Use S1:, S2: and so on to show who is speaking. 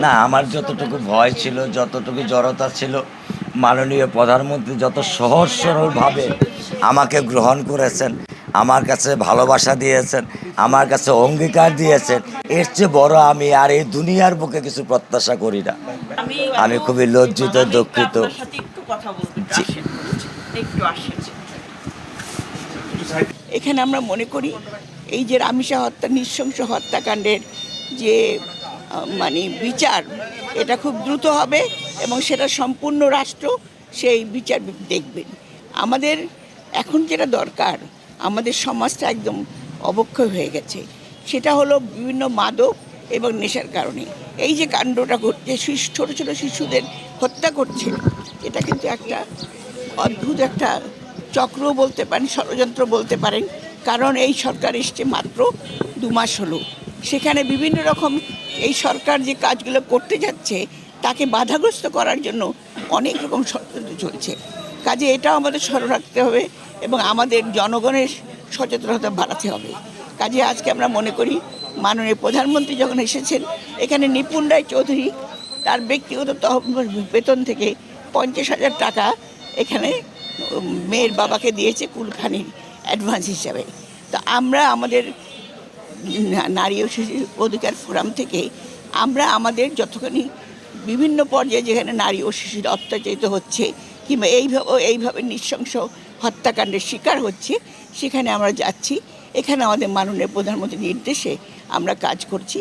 S1: না, আমার যতটুকু ভয় ছিল, যতটুকু জড়তা ছিল, মাননীয় প্রধানমন্ত্রী যত সহজ সরলভাবে আমাকে গ্রহণ করেছেন, আমার কাছে ভালোবাসা দিয়েছেন, আমার কাছে অঙ্গীকার দিয়েছেন, এর চেয়ে বড় আমি আর এই দুনিয়ার বুকে কিছু প্রত্যাশা করি না। আমি খুবই লজ্জিত, দুঃখিত। জি।
S2: এখানে আমরা মনে করি এই যে রামিসা হত্যা, নৃশংস হত্যাকাণ্ডের যে মানে বিচার, এটা খুব দ্রুত হবে এবং সেটা সম্পূর্ণ রাষ্ট্র সেই বিচার দেখবেন। আমাদের এখন যেটা দরকার, আমাদের সমাজটা একদম অবক্ষয় হয়ে গেছে, সেটা হলো বিভিন্ন মাদক এবং নেশার কারণে এই যে কাণ্ডটা ঘটছে, ছোট ছোট শিশুদের হত্যা করছে, এটা কিন্তু একটা অদ্ভুত একটা চক্র বলতে পারেন, ষড়যন্ত্র বলতে পারেন। কারণ এই সরকার এসছে মাত্র 2 মাস হলো, সেখানে বিভিন্ন রকম এই সরকার যে কাজগুলো করতে যাচ্ছে তাকে বাধাগ্রস্ত করার জন্য অনেক রকম ষড়যন্ত্র চলছে। কাজে এটাও আমাদের স্মরণ রাখতে হবে এবং আমাদের জনগণের সচেতনতা বাড়াতে হবে। কাজে আজকে আমরা মনে করি মাননীয় প্রধানমন্ত্রী যখন এসেছেন, এখানে নিপুণ রায় চৌধুরী তার ব্যক্তিগত বেতন থেকে 50,000 টাকা এখানে মেয়ের বাবাকে দিয়েছে কুলখানির অ্যাডভান্স হিসাবে। তো আমরা আমাদের নারী ও শিশু অধিকার ফোরাম থেকে আমরা আমাদের যতখানি বিভিন্ন পর্যায়ে যেখানে নারী ও শিশুরা অত্যাচারিত হচ্ছে কিংবা এইভাবে নৃশংস হত্যাকাণ্ডের শিকার হচ্ছে, সেখানে আমরা যাচ্ছি। এখানে আমাদের মাননীয় প্রধানমন্ত্রীর নির্দেশে আমরা কাজ করছি।